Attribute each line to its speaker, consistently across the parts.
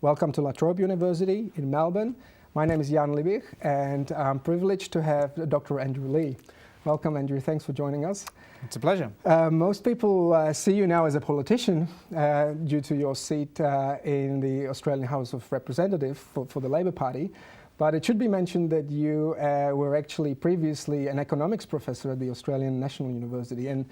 Speaker 1: Welcome to La Trobe University in Melbourne. My name is Jan Libich and I'm privileged to have Dr. Andrew Lee. Welcome, Andrew. Thanks for joining us.
Speaker 2: It's a pleasure.
Speaker 1: Most people see you now as a politician due to your seat in the Australian House of Representatives for the Labor Party. But it should be mentioned that you were actually previously an economics professor at the Australian National University and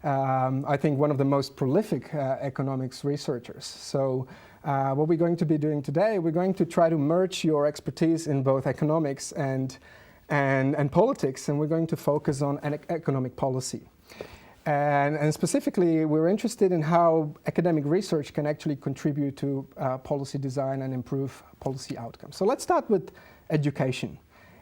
Speaker 1: I think one of the most prolific economics researchers. So what we're going to be doing today, we're going to try to merge your expertise in both economics and politics, and we're going to focus on economic policy. And specifically, we're interested in how academic research can actually contribute to policy design and improve policy outcomes. So let's start with education.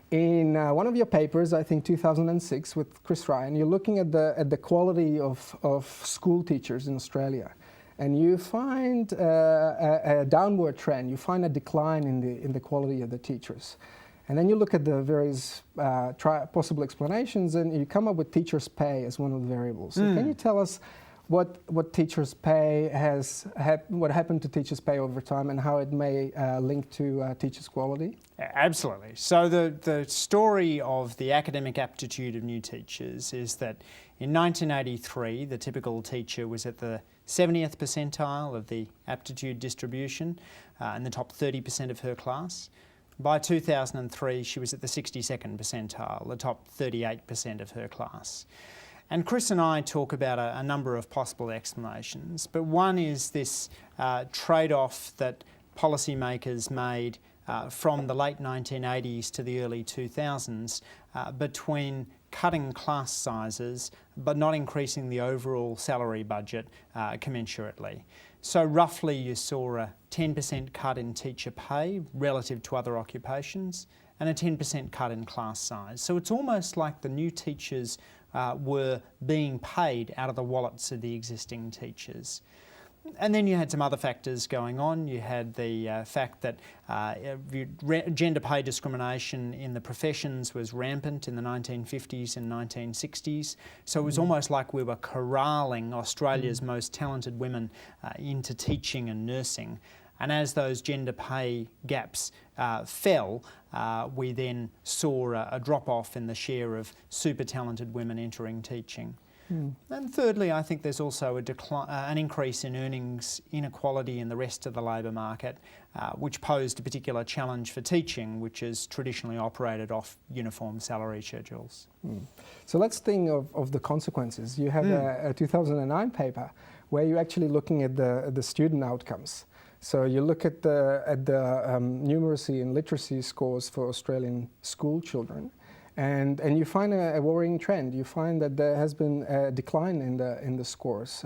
Speaker 1: In one of your papers, I think 2006, with Chris Ryan, you're looking at the quality of school teachers in Australia. And you find a downward trend, you find a decline in the quality of the teachers. And then you look at the various possible explanations and you come up with teachers' pay as one of the variables. So can you tell us what teachers' pay what happened to teachers' pay over time and how it may link to teachers' quality?
Speaker 2: Absolutely. So the story of the academic aptitude of new teachers is that in 1983, the typical teacher was at the 70th percentile of the aptitude distribution in the top 30% of her class. By 2003, she was at the 62nd percentile, the top 38% of her class. And Chris and I talk about a number of possible explanations, but one is this trade-off that policymakers made from the late 1980s to the early 2000s between cutting class sizes but not increasing the overall salary budget commensurately. So roughly you saw a 10% cut in teacher pay relative to other occupations and a 10% cut in class size. So it's almost like the new teachers were being paid out of the wallets of the existing teachers. And then you had some other factors going on. You had the fact that gender pay discrimination in the professions was rampant in the 1950s and 1960s. So it was almost like we were corralling Australia's most talented women into teaching and nursing. And as those gender pay gaps fell, we then saw a drop-off in the share of super talented women entering teaching. And thirdly, I think there's also an increase in earnings inequality in the rest of the labour market, which posed a particular challenge for teaching, which has traditionally operated off uniform salary schedules.
Speaker 1: So let's think of the consequences. You have a 2009 paper where you're actually looking at the student outcomes. So you look at the numeracy and literacy scores for Australian school children. And you find a worrying trend. You find that there has been a decline in the scores,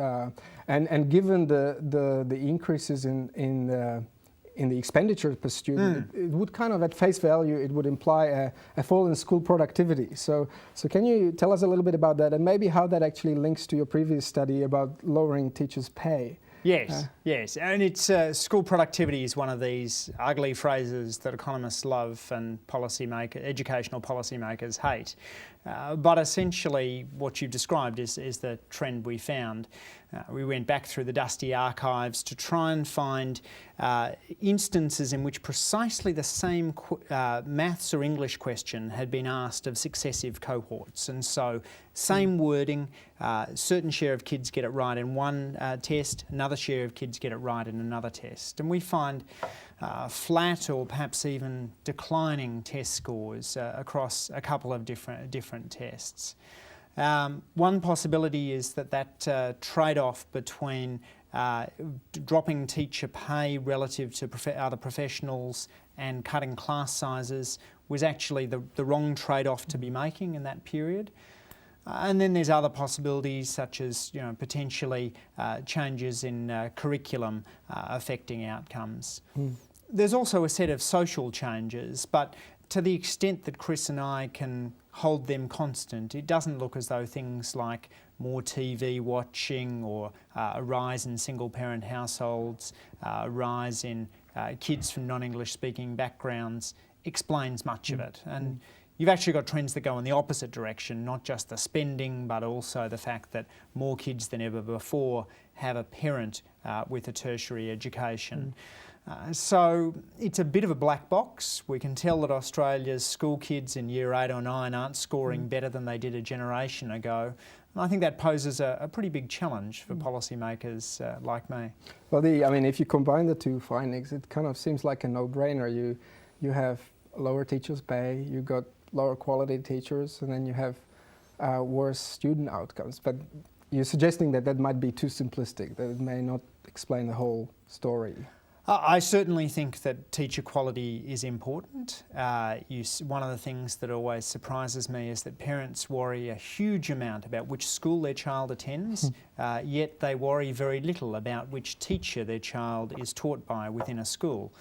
Speaker 1: and given the increases in the expenditure per student, it would kind of at face value it would imply a fall in school productivity. So can you tell us a little bit about that and maybe how that actually links to your previous study about lowering teachers' pay?
Speaker 2: Yes, yes, and it's school productivity is one of these ugly phrases that economists love and educational policymakers hate. But essentially what you've described is the trend we found. We went back through the dusty archives to try and find instances in which precisely the same maths or English question had been asked of successive cohorts. And so same wording, certain share of kids get it right in one test, another share of kids get it right in another test. And we find flat or perhaps even declining test scores across a couple of different tests. One possibility is that trade-off between dropping teacher pay relative to other professionals and cutting class sizes was actually the wrong trade-off to be making in that period. And then there's other possibilities such as potentially changes in curriculum affecting outcomes. There's also a set of social changes, but to the extent that Chris and I can hold them constant, it doesn't look as though things like more TV watching or a rise in single-parent households, a rise in kids from non-English speaking backgrounds explains much of it. And you've actually got trends that go in the opposite direction, not just the spending, but also the fact that more kids than ever before have a parent with a tertiary education. So it's a bit of a black box. We can tell that Australia's school kids in year 8 or 9 aren't scoring better than they did a generation ago. And I think that poses a pretty big challenge for policymakers like me.
Speaker 1: Well, if you combine the two findings, it kind of seems like a no-brainer. You have lower teachers' pay, you got lower quality teachers, and then you have worse student outcomes. But you're suggesting that that might be too simplistic, that it may not explain the whole story.
Speaker 2: I certainly think that teacher quality is important. One of the things that always surprises me is that parents worry a huge amount about which school their child attends, yet they worry very little about which teacher their child is taught by within a school.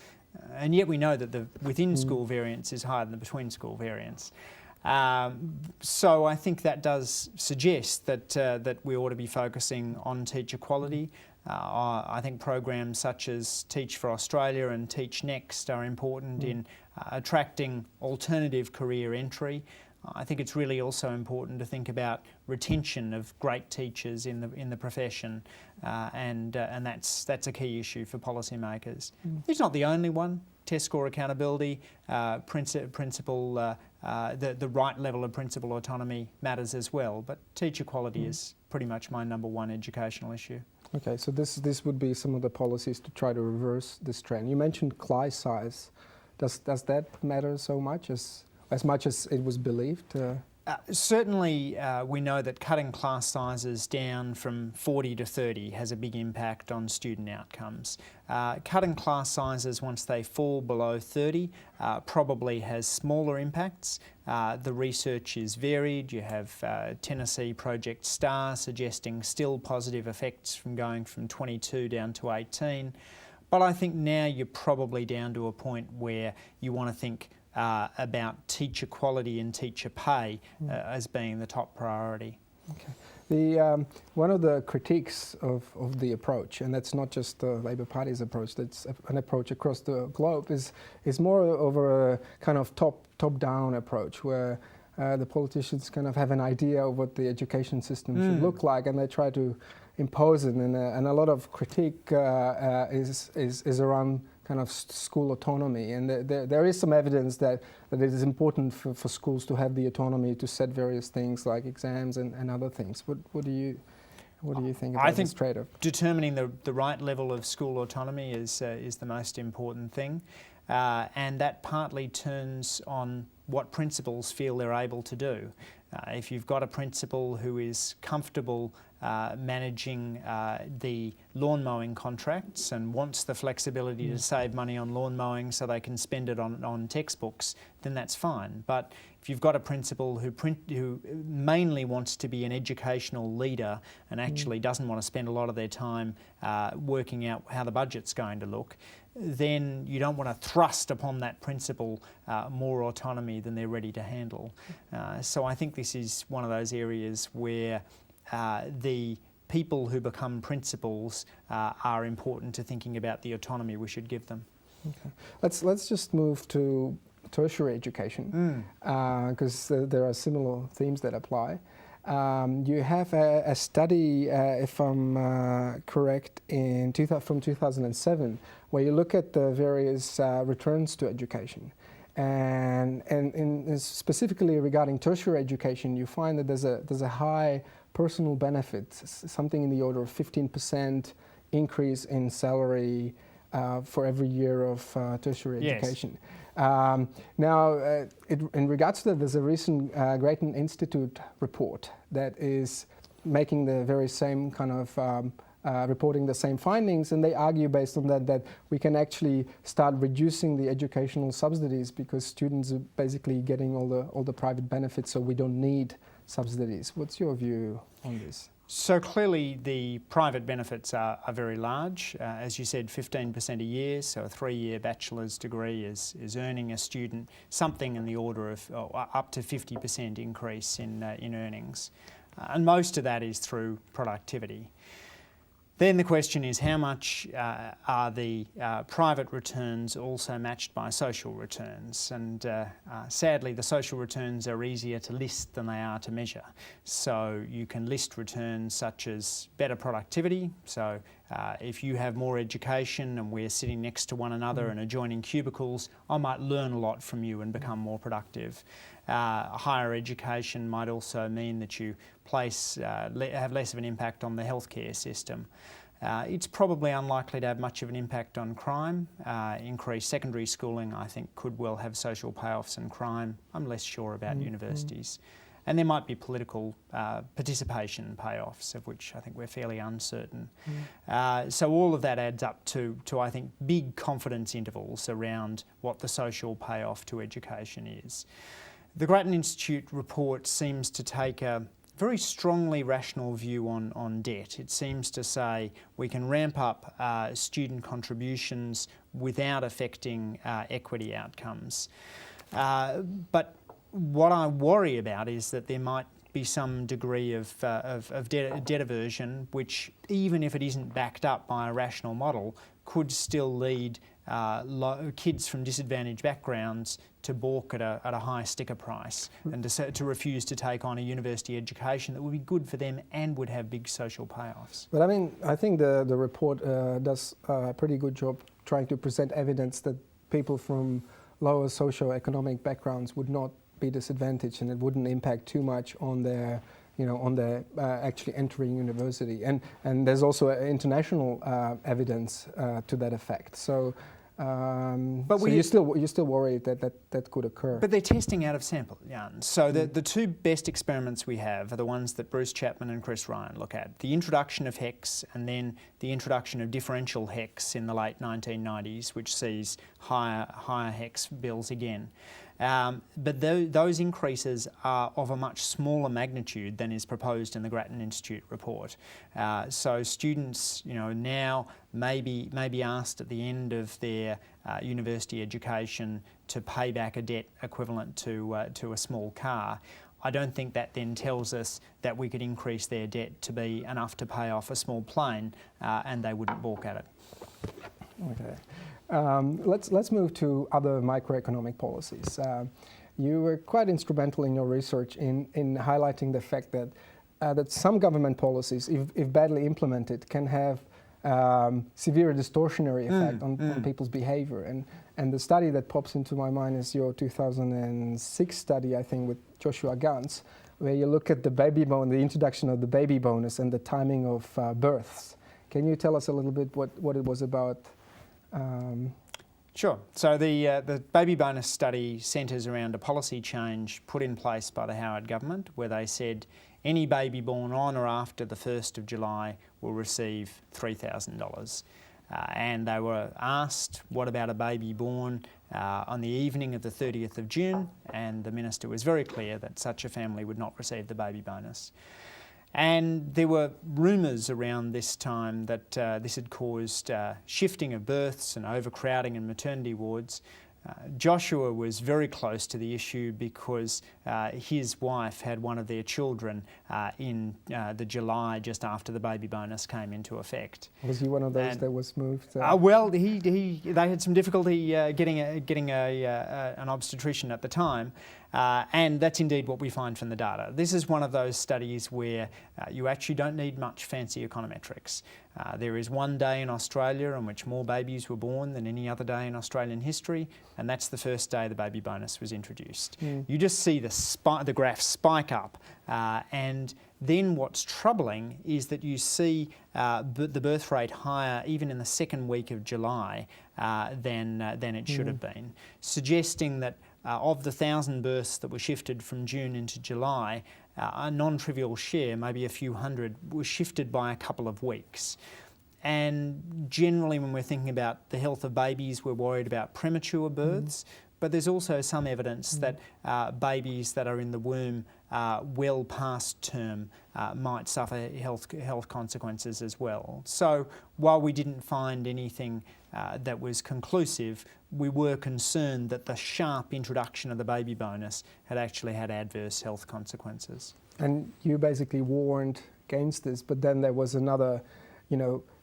Speaker 2: And yet we know that the within-school variance is higher than the between-school variance. So I think that does suggest that we ought to be focusing on teacher quality. I think programs such as Teach for Australia and Teach Next are important in attracting alternative career entry. I think it's really also important to think about retention of great teachers in the profession, and that's a key issue for policymakers. It's not the only one. Test score accountability, the right level of principal autonomy matters as well. But teacher quality is pretty much my number one educational issue.
Speaker 1: Okay, so this would be some of the policies to try to reverse this trend. You mentioned class size. Does that matter so much as much as it was believed?
Speaker 2: Certainly, we know that cutting class sizes down from 40 to 30 has a big impact on student outcomes. Cutting class sizes once they fall below 30 probably has smaller impacts. The research is varied. You have Tennessee Project STAR suggesting still positive effects from going from 22 down to 18. But I think now you're probably down to a point where you want to think about teacher quality and teacher pay as being the top priority.
Speaker 1: Okay. One of the critiques of the approach, and that's not just the Labor Party's approach, that's an approach across the globe, is more over a kind of top-down approach where the politicians kind of have an idea of what the education system should look like, and they try to impose it. And a lot of critique is around kind of school autonomy, and there is some evidence that it is important for schools to have the autonomy to set various things like exams and other things. What do you think about this trade-off?
Speaker 2: Determining the right level of school autonomy is the most important thing, and that partly turns on what principals feel they're able to do. If you've got a principal who is comfortable managing the lawn mowing contracts and wants the flexibility to save money on lawn mowing so they can spend it on textbooks, then that's fine. But if you've got a principal who mainly wants to be an educational leader and actually doesn't want to spend a lot of their time working out how the budget's going to look, then you don't want to thrust upon that principal more autonomy than they're ready to handle. So I think this is one of those areas where the people who become principals are important to thinking about the autonomy we should give them.
Speaker 1: Okay. Let's just move to tertiary education, because there are similar themes that apply. You have a study, if I'm correct, from 2007, where you look at the various returns to education. And specifically regarding tertiary education, you find that there's a high personal benefit, something in the order of 15% increase in salary for every year of tertiary education. Now, in regards to that, there's a recent Grattan Institute report that is making the very same kind of reporting the same findings, and they argue based on that we can actually start reducing the educational subsidies because students are basically getting all the private benefits, so we don't need subsidies. What's your view on this?
Speaker 2: So clearly the private benefits are very large. As you said, 15% a year, so a 3-year bachelor's degree is earning a student something in the order of up to 50% increase in earnings. And most of that is through productivity. Then the question is, how much are the private returns also matched by social returns? And sadly, the social returns are easier to list than they are to measure. So you can list returns such as better productivity, so If you have more education and we're sitting next to one another in adjoining cubicles, I might learn a lot from you and become more productive. Higher education might also mean that you have less of an impact on the healthcare system. It's probably unlikely to have much of an impact on crime. Increased secondary schooling, I think, could well have social payoffs in crime. I'm less sure about universities. And there might be political participation payoffs, of which I think we're fairly uncertain. So all of that adds up to, I think, big confidence intervals around what the social payoff to education is. The Grattan Institute report seems to take a very strongly rational view on debt. It seems to say we can ramp up student contributions without affecting equity outcomes. But what I worry about is that there might be some degree of debt aversion, which, even if it isn't backed up by a rational model, could still lead kids from disadvantaged backgrounds to balk at a high sticker price and to refuse to take on a university education that would be good for them and would have big social payoffs.
Speaker 1: But I mean, I think the report does a pretty good job trying to present evidence that people from lower socio-economic backgrounds would not be disadvantaged, and it wouldn't impact too much on their actually entering university. And there's also international evidence to that effect. So, you're still worried that could occur.
Speaker 2: But they're testing out of sample, Jan. So the two best experiments we have are the ones that Bruce Chapman and Chris Ryan look at. The introduction of HECS and then the introduction of differential HECS in the late 1990s, which sees higher HECS bills again. But those increases are of a much smaller magnitude than is proposed in the Grattan Institute report. So students, now may be asked at the end of their university education to pay back a debt equivalent to a small car. I don't think that then tells us that we could increase their debt to be enough to pay off a small plane, and they wouldn't balk at it.
Speaker 1: Okay. Let's move to other microeconomic policies. You were quite instrumental in your research in highlighting the fact that some government policies, if badly implemented, can have severe distortionary effect on people's behavior. And the study that pops into my mind is your 2006 study, I think, with Joshua Gans, where you look at the introduction of the baby bonus and the timing of births. Can you tell us a little bit what it was about?
Speaker 2: Sure. So the baby bonus study centres around a policy change put in place by the Howard government, where they said any baby born on or after the 1st of July will receive $3,000. And they were asked, what about a baby born on the evening of the 30th of June? And the minister was very clear that such a family would not receive the baby bonus. And there were rumours around this time that this had caused shifting of births and overcrowding in maternity wards. Joshua was very close to the issue because his wife had one of their children in the July just after the baby bonus came into effect.
Speaker 1: Was he one of those that was moved?
Speaker 2: Well, they had some difficulty getting an obstetrician at the time. And that's indeed what we find from the data. This is one of those studies where you actually don't need much fancy econometrics. There is one day in Australia in which more babies were born than any other day in Australian history, and that's the first day the baby bonus was introduced. You just see the graph spike up, and then what's troubling is that you see the birth rate higher even in the second week of July than it should have been, suggesting that of the 1,000 births that were shifted from June into July, a non-trivial share, maybe a few hundred, was shifted by a couple of weeks. And generally when we're thinking about the health of babies, we're worried about premature births, but there's also some evidence that babies that are in the womb well past term might suffer health consequences as well. So while we didn't find anything that was conclusive, we were concerned that the sharp introduction of the baby bonus had actually had adverse health consequences.
Speaker 1: And you basically warned against this, but then there was another,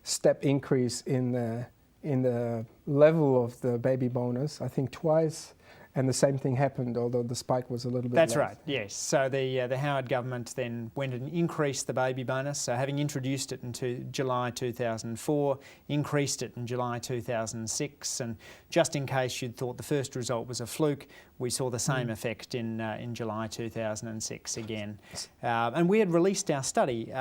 Speaker 1: step increase in the level of the baby bonus, I think twice and the same thing happened, although the spike was a little bit
Speaker 2: That's
Speaker 1: less.
Speaker 2: right, yes. So the Howard government then went and increased the baby bonus. So having introduced it in July 2004, increased it in July 2006, and just in case you'd thought the first result was a fluke, we saw the same effect in July 2006 again. And we had released our study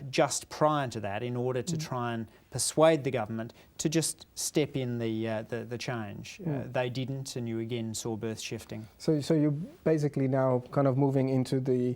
Speaker 2: just prior to that in order to try and persuade the government to just step in the change. They didn't, and you again saw birth shifting.
Speaker 1: So you're basically now kind of moving into the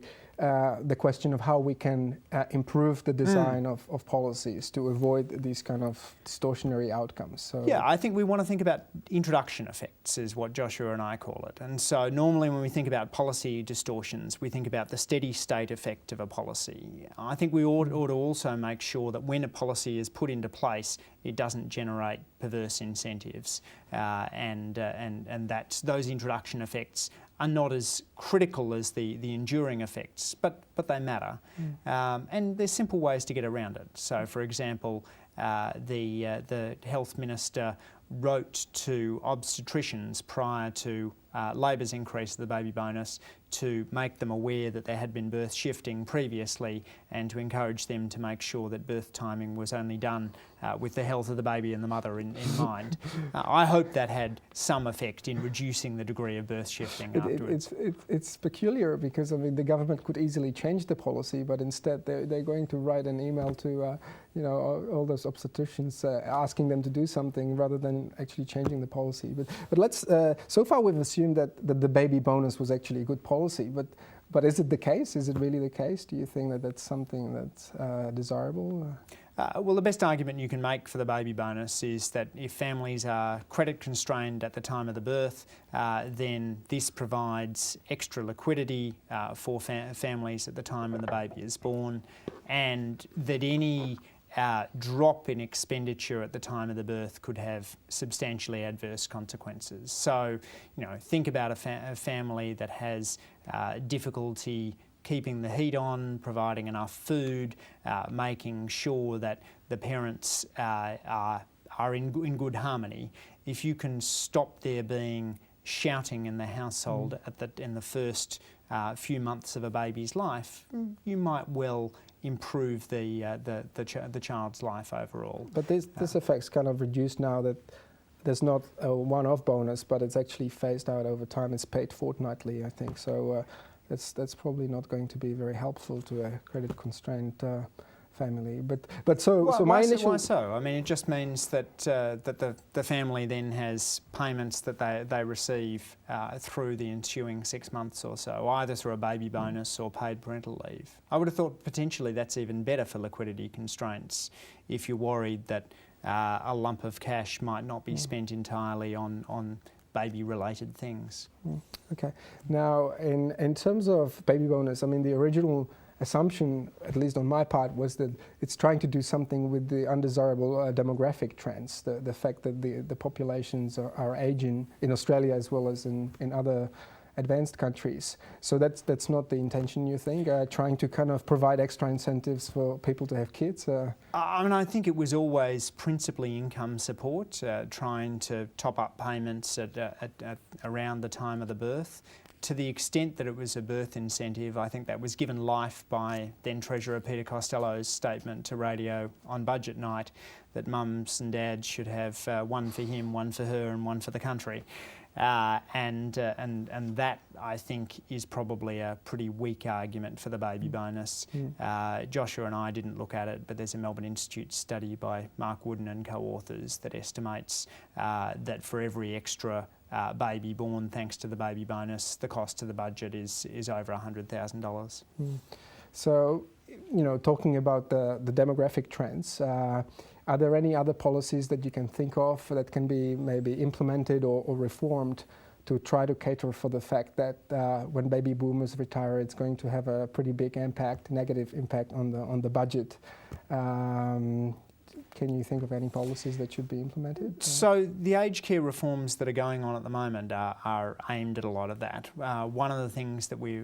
Speaker 1: question of how we can improve the design of policies to avoid these kind of distortionary outcomes. So
Speaker 2: yeah, I think we want to think about introduction effects, is what Joshua and I call it. And so normally when we think about policy distortions, we think about the steady state effect of a policy. I think we ought to also make sure that when a policy is put into place, it doesn't generate perverse incentives, and that those introduction effects are not as critical as the enduring effects, but they matter. And there's simple ways to get around it. So, for example, the health minister wrote to obstetricians prior to Labor's increase of the baby bonus to make them aware that there had been birth shifting previously, and to encourage them to make sure that birth timing was only done with the health of the baby and the mother in mind. I hope that had some effect in reducing the degree of birth shifting afterwards.
Speaker 1: It's peculiar because, I mean, the government could easily change the policy, but instead they're going to write an email to all those obstetricians asking them to do something rather than actually changing the policy. But let's so far we've assumed that the baby bonus was actually a good policy, but is it the case? Is it really the case? Do you think that that's something that's desirable?
Speaker 2: Well, the best argument you can make for the baby bonus is that if families are credit constrained at the time of the birth, then this provides extra liquidity for families at the time when the baby is born, and that any drop in expenditure at the time of the birth could have substantially adverse consequences. So, think about a family that has difficulty keeping the heat on, providing enough food, making sure that the parents are in good harmony. If you can stop there being shouting in the household in the first few months of a baby's life, you might well improve the child's life overall.
Speaker 1: But this effect's kind of reduced now that there's not a one-off bonus, but it's actually phased out over time. It's paid fortnightly, I think. So that's probably not going to be very helpful to a credit-constrained family.
Speaker 2: Why so? I mean, it just means that the family then has payments that they receive through the ensuing 6 months or so, either through a baby bonus or paid parental leave. I would have thought potentially that's even better for liquidity constraints if you're worried that a lump of cash might not be spent entirely on baby-related things.
Speaker 1: Okay. Now, in terms of baby bonus, I mean, the original assumption, at least on my part, was that it's trying to do something with the undesirable demographic trends, the fact that the populations are aging in Australia as well as in other advanced countries. So that's not the intention, you think, trying to kind of provide extra incentives for people to have kids?
Speaker 2: I mean, I think it was always principally income support, trying to top up payments at around the time of the birth. To the extent that it was a birth incentive, I think that was given life by then Treasurer Peter Costello's statement to radio on budget night that mums and dads should have one for him, one for her, and one for the country. And that, I think, is probably a pretty weak argument for the baby bonus. Joshua and I didn't look at it, but there's a Melbourne Institute study by Mark Wooden and co-authors that estimates that for every extra baby born thanks to the baby bonus, the cost to the budget is over $100,000.
Speaker 1: So, talking about the demographic trends, are there any other policies that you can think of that can be maybe implemented or reformed to try to cater for the fact that when baby boomers retire, it's going to have a pretty big impact, negative impact on the budget? can you think of any policies that should be implemented?
Speaker 2: So the aged care reforms that are going on at the moment are aimed at a lot of that. One of the things that we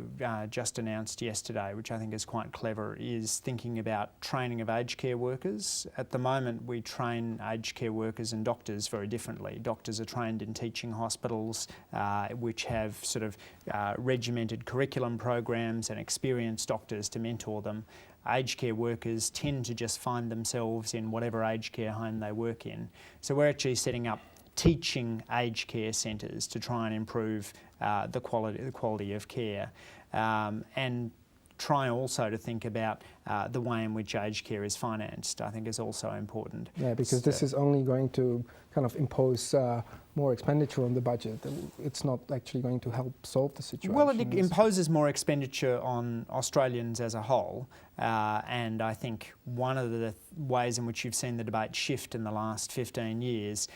Speaker 2: just announced yesterday, which I think is quite clever, is thinking about training of aged care workers. At the moment, we train aged care workers and doctors very differently. Doctors are trained in teaching hospitals, which have sort of regimented curriculum programs and experienced doctors to mentor them. Aged care workers tend to just find themselves in whatever aged care home they work in. So we're actually setting up teaching aged care centres to try and improve the quality of care, and try also to think about the way in which aged care is financed, I think is also important.
Speaker 1: Yeah, because this is only going to kind of impose more expenditure on the budget. It's not actually going to help solve the situation.
Speaker 2: Well, it imposes more expenditure on Australians as a whole, and I think one of the ways in which you've seen the debate shift in the last 15 years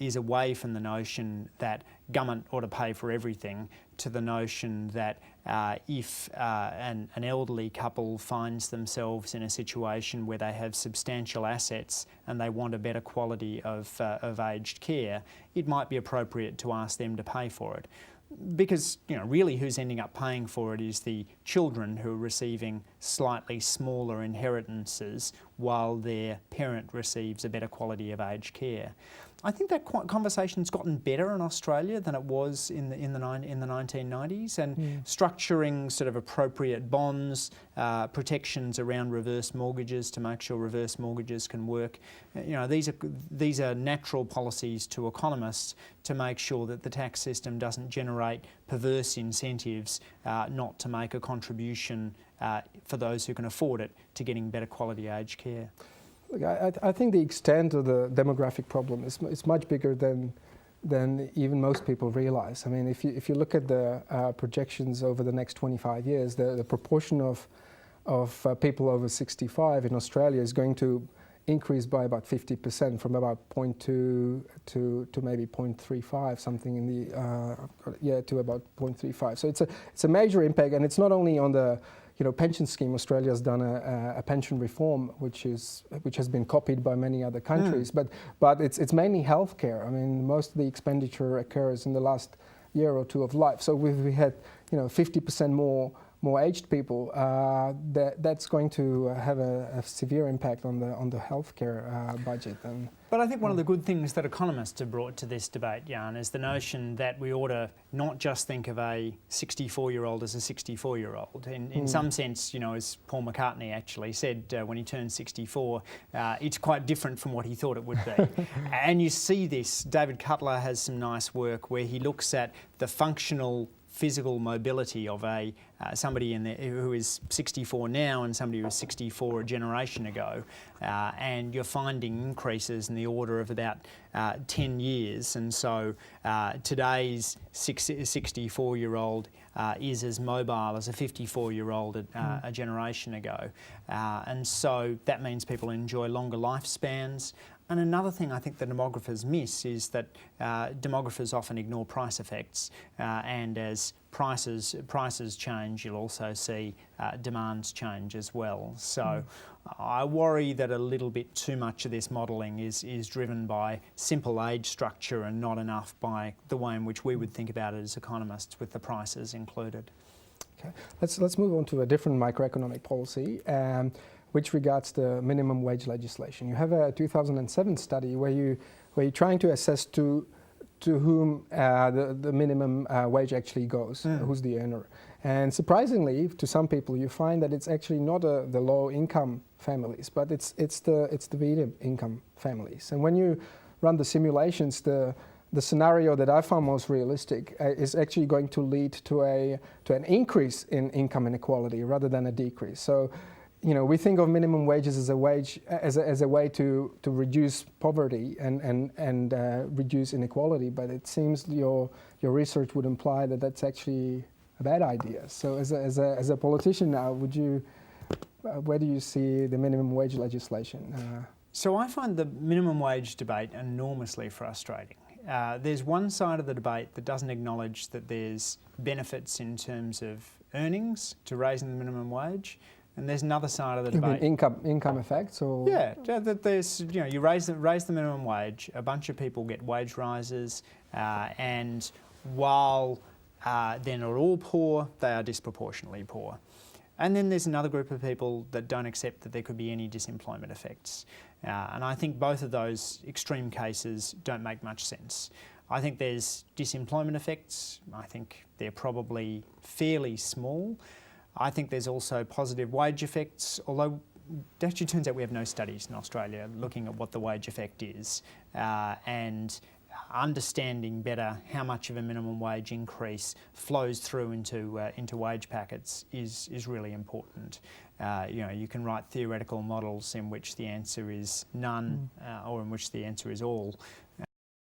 Speaker 2: is away from the notion that government ought to pay for everything to the notion that if an elderly couple finds themselves in a situation where they have substantial assets and they want a better quality of aged care, it might be appropriate to ask them to pay for it. Because, you know, really who's ending up paying for it is the children who are receiving slightly smaller inheritances while their parent receives a better quality of aged care. I think that conversation's gotten better in Australia than it was in the 1990s, and structuring sort of appropriate bonds, protections around reverse mortgages to make sure reverse mortgages can work. You know, these are natural policies to economists to make sure that the tax system doesn't generate perverse incentives not to make a contribution for those who can afford it to getting better quality aged care.
Speaker 1: Look, I think the extent of the demographic problem is much bigger than even most people realise. I mean, if you look at the projections over the next 25 years, the proportion of people over 65 in Australia is going to increase by about 50%, from about 0.2 to maybe 0.35, something in the to about 0.35. So it's a major impact, and it's not only on the pension scheme. Australia has done a pension reform which has been copied by many other countries, but it's mainly healthcare. I mean, most of the expenditure occurs in the last year or two of life. So we had 50% more aged people. That's going to have a severe impact on the healthcare budget.
Speaker 2: But I think one of the good things that economists have brought to this debate, Jan, is the notion that we ought to not just think of a 64-year-old as a 64-year-old. In some sense, as Paul McCartney actually said when he turned 64, it's quite different from what he thought it would be. And you see this. David Cutler has some nice work where he looks at the functional physical mobility of somebody who is 64 now and somebody who was 64 a generation ago, and you're finding increases in the order of about 10 years. And so today's 64-year-old is as mobile as a 54-year-old a generation ago. And so that means people enjoy longer lifespans. And another thing I think the demographers miss is that demographers often ignore price effects, and as prices change, you'll also see demands change as well. So I worry that a little bit too much of this modelling is driven by simple age structure and not enough by the way in which we would think about it as economists, with the prices included.
Speaker 1: Okay, let's move on to a different microeconomic policy, which regards the minimum wage legislation. You have a 2007 study where you're trying to assess to whom the minimum wage actually goes, who's the earner. And surprisingly, to some people, you find that it's actually not the low-income families, but it's the medium-income families. And when you run the simulations, the scenario that I found most realistic is actually going to lead to an increase in income inequality rather than a decrease. So, we think of minimum wages as a way to reduce poverty and reduce inequality, but it seems your research would imply that that's actually a bad idea. So as a politician now, where do you see the minimum wage legislation?
Speaker 2: So I find the minimum wage debate enormously frustrating. There's one side of the debate that doesn't acknowledge that there's benefits in terms of earnings to raising the minimum wage. and there's another side of the
Speaker 1: You mean
Speaker 2: debate.
Speaker 1: income effects, or
Speaker 2: Yeah, that there's, you raise the minimum wage, a bunch of people get wage rises, and while they're not all poor, they are disproportionately poor. And then there's another group of people that don't accept that there could be any disemployment effects. And I think both of those extreme cases don't make much sense. I think there's disemployment effects. I think they're probably fairly small. I think there's also positive wage effects, although it actually turns out we have no studies in Australia looking at what the wage effect is, and understanding better how much of a minimum wage increase flows through into wage packets is really important. You can write theoretical models in which the answer is none, or in which the answer is all.